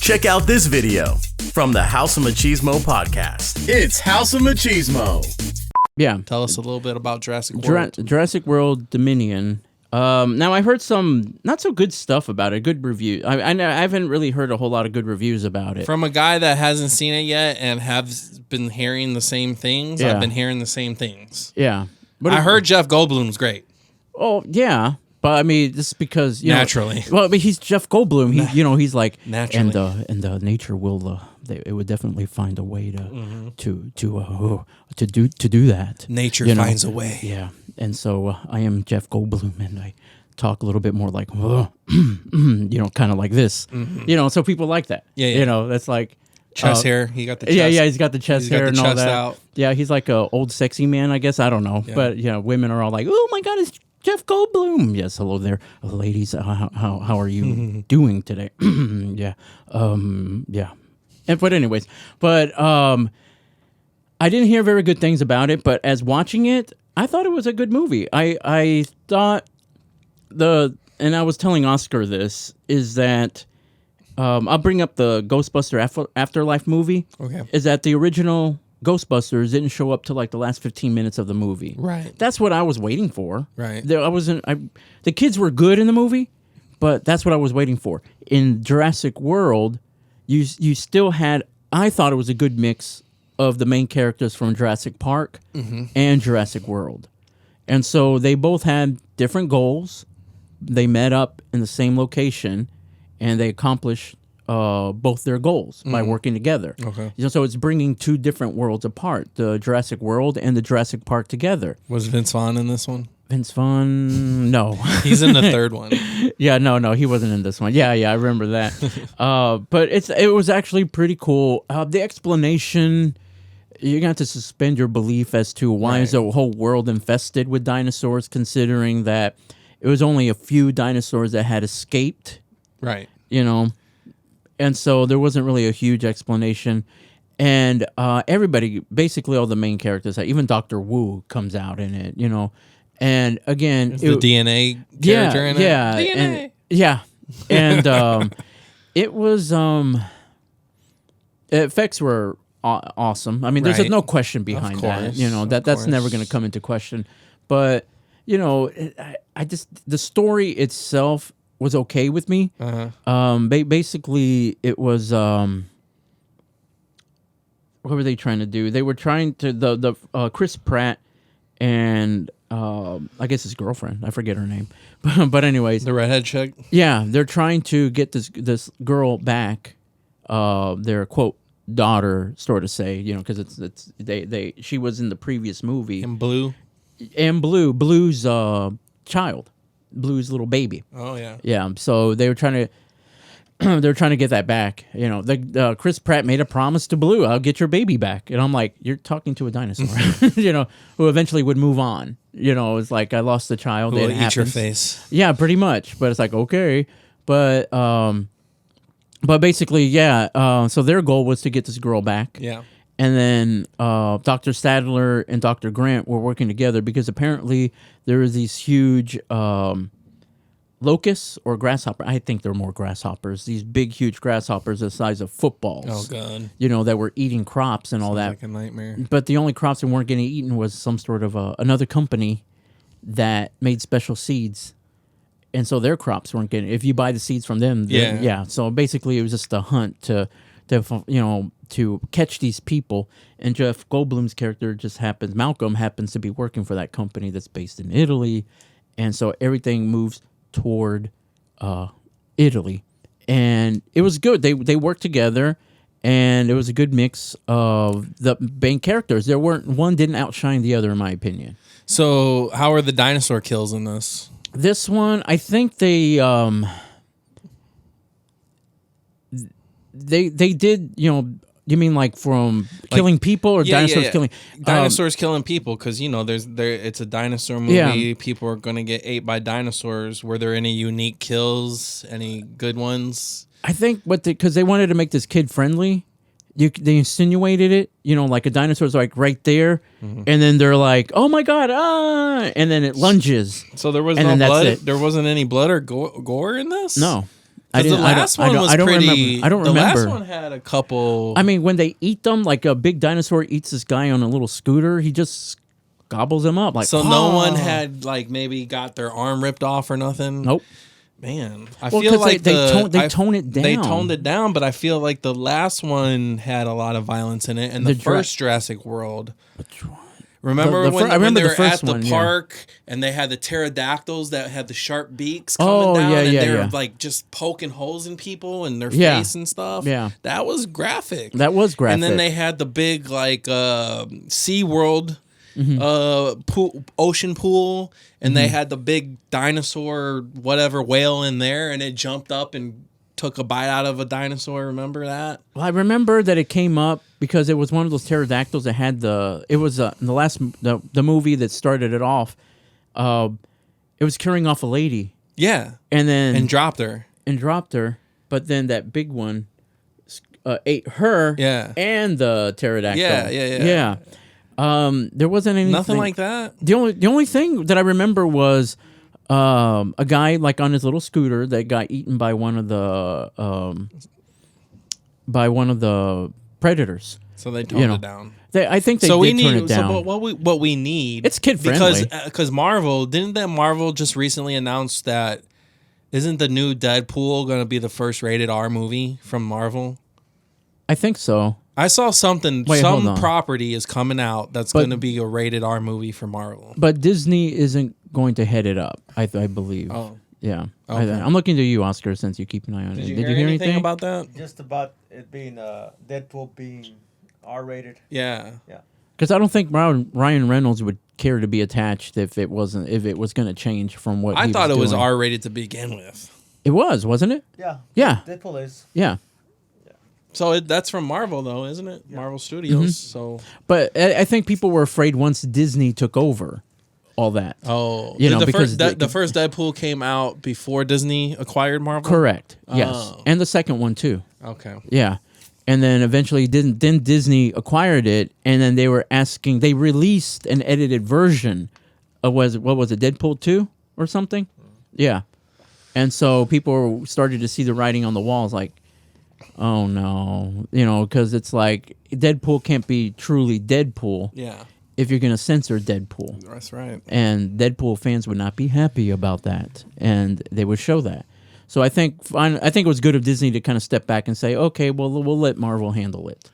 Check out this video from the House of Machismo podcast. It's House of Machismo. Yeah. Tell us a little bit about Jurassic World. Jurassic World Dominion. Now, I heard some not so good stuff about it, good reviews. I haven't really heard a whole lot of good reviews about it. From a guy that hasn't seen it yet and have been hearing the same things, Yeah. I've been hearing the same things. Yeah. I heard Jeff Goldblum's great. Oh, yeah. But I mean, this is because Naturally. Well, I mean, he's Jeff Goldblum. He's like Naturally. and nature will. It would definitely find a way to do that. Nature finds a way. Yeah, and so I am Jeff Goldblum, and I talk a little bit more like, kind of like this. Mm-hmm. So people like that. Yeah. That's like Chest hair. He got the chest. Yeah, he's got the chest hair and all chest that. out. Yeah, he's like a old sexy man, I guess. I don't know, but women are all like, "Oh my God, it's Jeff Goldblum." Yes, hello there, ladies. How are you doing today? Yeah, yeah. But anyways, I didn't hear very good things about it. But as watching it, I thought it was a good movie. I thought and I was telling Oscar this is that I'll bring up the Ghostbuster Afterlife movie. Okay, is that the original Ghostbusters didn't show up till like the last 15 minutes of the movie. Right. That's what I was waiting for. Right. The kids were good in the movie, but that's what I was waiting for. In Jurassic World, you still had, I thought it was a good mix of the main characters from Jurassic Park and Jurassic World. And so they both had different goals. They met up in the same location and they accomplished both their goals by working together. Okay. So it's bringing two different worlds apart, the Jurassic World and the Jurassic Park together. Was Vince Vaughn in this one? Vince Vaughn, no. He's in the third one. Yeah, no, he wasn't in this one. Yeah, I remember that. But it was actually pretty cool. The explanation, you got to suspend your belief as to why is the whole world infested with dinosaurs, considering that it was only a few dinosaurs that had escaped. Right. And so there wasn't really a huge explanation. And everybody, basically all the main characters, even Dr. Wu comes out in it, And again... the DNA character in it? Yeah. DNA! And it was... effects were awesome. I mean, there's no question behind that. That's never going to come into question. But, I just... The story itself was okay with me. Basically, it was what were they trying to do? They were trying to the Chris Pratt and I guess his girlfriend. I forget her name, but anyways, the redhead chick. Yeah, they're trying to get this girl back. Their quote daughter, sort of say, because she was in the previous movie. And Blue's child. Blue's little baby. Oh yeah. Yeah. So they were trying to get that back. The Chris Pratt made a promise to Blue, "I'll get your baby back," and I'm like, you're talking to a dinosaur, who eventually would move on. It's like I lost the child. Who will eat your face? Yeah, pretty much. But it's like okay, but basically, yeah. So their goal was to get this girl back. Yeah. And then Dr. Sadler and Dr. Grant were working together because apparently there was these huge locusts or grasshopper. I think they're more grasshoppers. These big, huge grasshoppers the size of footballs. Oh, God. That were eating crops and all that. Like a nightmare. But the only crops that weren't getting eaten was some sort of another company that made special seeds. And so their crops weren't getting... If you buy the seeds from them, yeah. So basically it was just a hunt to catch these people, and Jeff Goldblum's character Malcolm happens to be working for that company that's based in Italy, and so everything moves toward Italy, and it was good. They worked together, and it was a good mix of the main characters. One didn't outshine the other, in my opinion. So how are the dinosaur kills in this? This one, I think they did, you mean like from killing people or dinosaurs killing? Dinosaurs killing people, because it's a dinosaur movie. Yeah. People are going to get ate by dinosaurs. Were there any unique kills? Any good ones? I think because they wanted to make this kid friendly. They insinuated it, like a dinosaur's like right there, and then they're like, "Oh my God!" And then it lunges. So there was no blood. There wasn't any blood or gore in this. No. Because the last one was pretty. I don't remember. The last one had a couple. I mean, when they eat them, like a big dinosaur eats this guy on a little scooter, he just gobbles him up. Like, so no one had like maybe got their arm ripped off or nothing. Nope. Man, I feel like they tone it down. They toned it down, but I feel like the last one had a lot of violence in it, and the first Jurassic World. Which one? Remember when they were at the park and they had the pterodactyls that had the sharp beaks coming down and they were like just poking holes in people and their face and stuff? Yeah. That was graphic. And then they had the big like Sea World ocean pool and they had the big dinosaur whatever whale in there and it jumped up and took a bite out of a dinosaur. Remember that? Well, I remember that it came up because it was one of those pterodactyls that had it was the movie that started it off. It was carrying off a lady. Yeah. And dropped her. But then that big one ate her and the pterodactyl. Yeah. There wasn't anything. Nothing like that? The only thing that I remember was a guy like on his little scooter that got eaten by one of the predators. So they toned it down. I think they did turn it down. So what we need, it's kid friendly because Marvel just recently announced that isn't the new Deadpool going to be the first rated R movie from Marvel? I think so. I saw something. Some property is coming out that's going to be a rated R movie for Marvel. But Disney isn't going to head it up. I believe. Oh, yeah. Okay. I'm looking to you, Oscar, since you keep an eye on it. Did you hear anything about that? Just about it being Deadpool being R-rated. Yeah. Because I don't think Ryan Reynolds would care to be attached if it was going to change from what I thought it was R-rated to begin with. It was, wasn't it? Yeah. Yeah. Deadpool is. Yeah. So that's from Marvel, though, isn't it? Yeah. Marvel Studios. So, but I think people were afraid once Disney took over all that. Oh, because the first Deadpool came out before Disney acquired Marvel. Correct. Yes, and the second one too. Okay. Yeah, and then eventually then Disney acquired it, and then they released an edited version of what was it, Deadpool 2 or something? Yeah, and so people started to see the writing on the walls, like, oh no, because it's like Deadpool can't be truly Deadpool. Yeah. If you're going to censor Deadpool. That's right. And Deadpool fans would not be happy about that, and they would show that. So I think it was good of Disney to kind of step back and say, okay, well, we'll let Marvel handle it.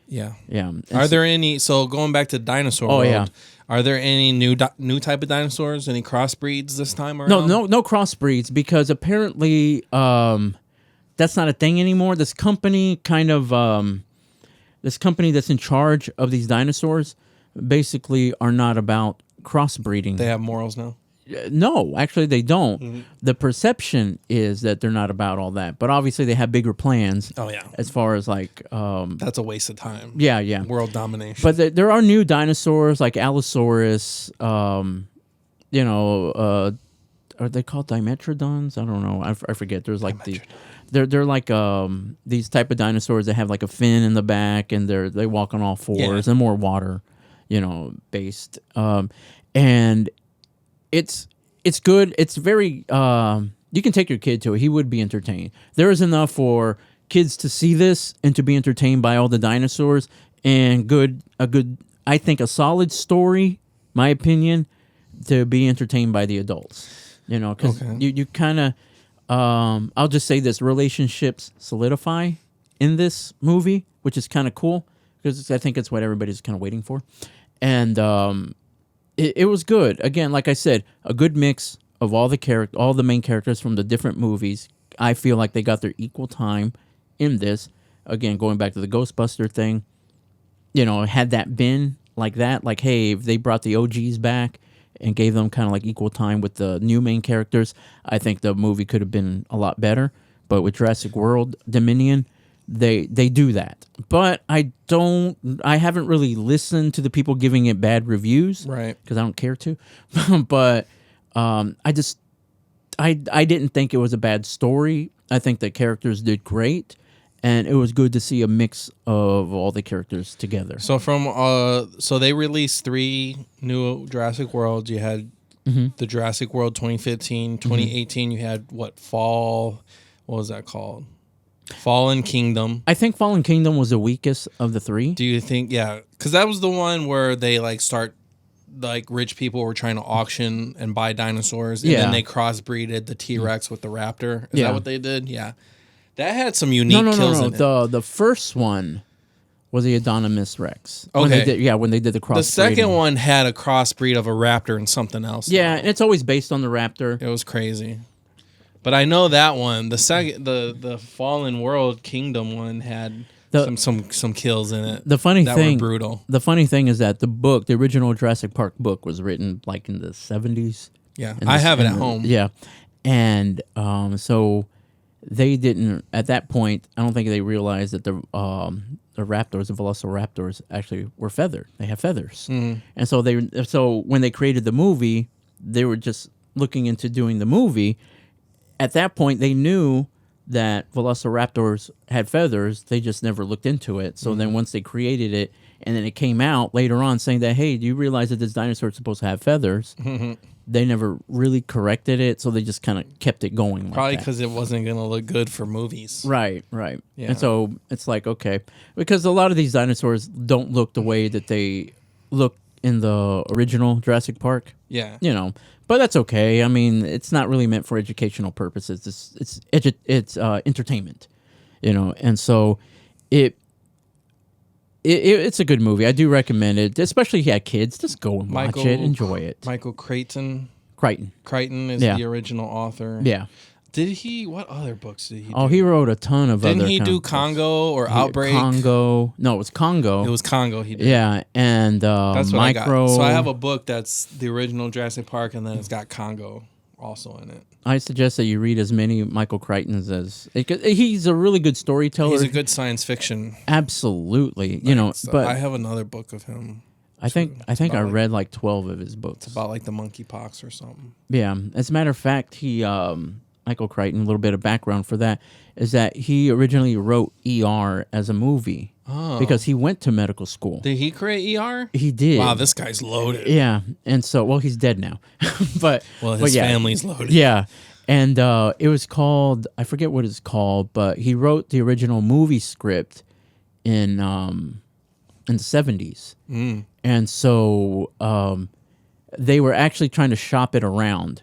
Yeah. Yeah. Are there any? So going back to Dinosaur World, yeah. Are there any new type of dinosaurs? Any crossbreeds this time around? No crossbreeds, because apparently that's not a thing anymore. This company that's in charge of these dinosaurs basically are not about crossbreeding. They have morals now? No, actually they don't. Mm-hmm. The perception is that they're not about all that, but obviously they have bigger plans. Oh yeah, as far as like that's a waste of time. Yeah, world domination. But there are new dinosaurs like Allosaurus. Are they called Dimetrodons? I don't know. I forget. There's like they're like these type of dinosaurs that have like a fin in the back and they walk on all fours and more water, based. And it's good. It's very you can take your kid to it. He would be entertained. There is enough for kids to see this and to be entertained by all the dinosaurs, and I think a solid story, my opinion, to be entertained by the adults. Because you kind of, I'll just say this, relationships solidify in this movie, which is kind of cool, because I think it's what everybody's kind of waiting for. And it was good. Again, like I said, a good mix of all the main characters from the different movies. I feel like they got their equal time in this. Again, going back to the Ghostbuster thing, had that been like that, like, hey, if they brought the OGs back and gave them kind of like equal time with the new main characters, I think the movie could have been a lot better. But with Jurassic World Dominion, they do that. But I haven't really listened to the people giving it bad reviews, right? Because I don't care to. But I didn't think it was a bad story. I think the characters did great, and it was good to see a mix of all the characters together. So so they released 3 new Jurassic Worlds. You had the Jurassic World 2015, 2018. You had fall. what was that called? Fallen Kingdom. I think Fallen Kingdom was the weakest of the three. Do you think? Yeah, because that was the one where they like start. Like rich people were trying to auction and buy dinosaurs, and then they crossbreeded the T-Rex with the raptor. Is that what they did? Yeah, that had some unique kills in it. The first one was the Adonis Rex. Okay, when they did the crossbreeding. The second one had a crossbreed of a raptor and something else. Yeah, and it's always based on the raptor. It was crazy, but I know that one. The second, the Fallen World Kingdom one had. Some kills in it. The funny that thing, were brutal. The funny thing is that the original Jurassic Park book, was written like in the 70s. Yeah, I have it at home. Yeah, and so they didn't at that point. I don't think they realized that the raptors, the velociraptors, actually were feathered. They have feathers, and so when they created the movie, they were just looking into doing the movie. At that point, they knew that velociraptors had feathers. They just never looked into it. So then once they created it, and then it came out later on saying that, hey, do you realize that this dinosaur is supposed to have feathers? They never really corrected it, so they just kind of kept it going. Probably because it wasn't going to look good for movies. Right. Yeah. And so it's like, okay. Because a lot of these dinosaurs don't look the way that they look in the original Jurassic Park. Yeah. But that's okay. I mean, it's not really meant for educational purposes. It's entertainment, And so it's a good movie. I do recommend it, especially if you have kids. Just go and watch it, enjoy it. Michael Crichton is the original author. Yeah. What other books did he do? Oh, he wrote a ton of Didn't he do Congo or Outbreak? Congo. No, it was Congo. It was Congo he did. Yeah, and that's what Micro. I got. So I have a book that's the original Jurassic Park, and then it's got Congo also in it. I suggest that you read as many Michael Crichtons as... He's a really good storyteller. He's a good science fiction. Absolutely. But I have another book of him. I think I read like 12 of his books. It's about like the monkeypox or something. Yeah. As a matter of fact, Michael Crichton, a little bit of background for that, is that he originally wrote ER as a movie because he went to medical school. Did he create ER? He did. Wow, this guy's loaded. Yeah, and so, he's dead now. His family's loaded. Yeah, and it was called, I forget what it's called, but he wrote the original movie script in the 70s. And so they were actually trying to shop it around.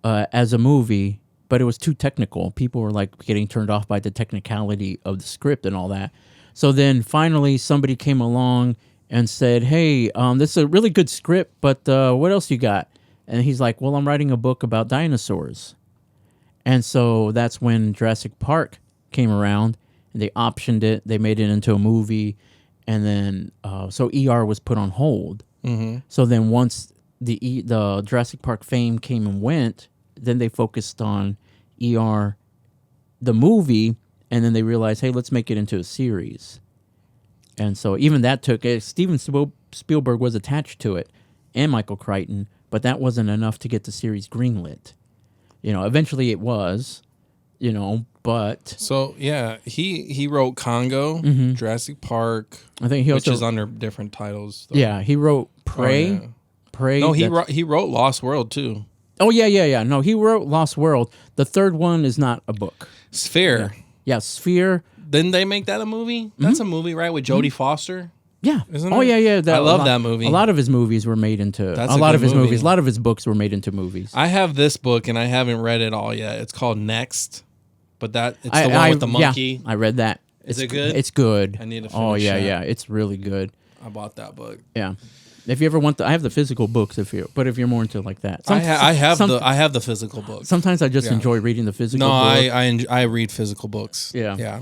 As a movie, but it was too technical. People were like getting turned off by the technicality of the script and all that. So then finally somebody came along and said, hey, this is a really good script, but what else you got? And he's like, well, I'm writing a book about dinosaurs. And so that's when Jurassic Park came around, and they optioned it. They made it into a movie, and then so ER was put on hold. So then once the Jurassic Park fame came and went, then they focused on ER, the movie, and then they realized, hey, let's make it into a series. And so even that took it. Steven Spielberg was attached to it, and Michael Crichton, but that wasn't enough to get the series greenlit. Eventually it was, but... So, yeah, he wrote Congo, Jurassic Park, I think which is under different titles. Though. Yeah, he wrote Prey. Oh, yeah. Prey. No, he wrote Lost World, too. Oh, yeah. No, he wrote Lost World. The third one is not a book. Sphere. Yeah, Sphere. Didn't they make that a movie? That's a movie, right, with Jodie Foster? Yeah. Isn't it? Yeah. I love that movie. A lot of his movies were made into... That's a lot of his movie. movies. A lot of his books were made into movies. I have this book, and I haven't read it all yet. It's called Next, but it's the one with the monkey. Yeah, I read that. Is it good? It's good. I need to finish that. Yeah. It's really good. I bought that book. Yeah. If you ever want I have the physical books. But if you're more into like that, I have the physical books. Sometimes I just enjoy reading the physical. No, book. I read physical books. Yeah.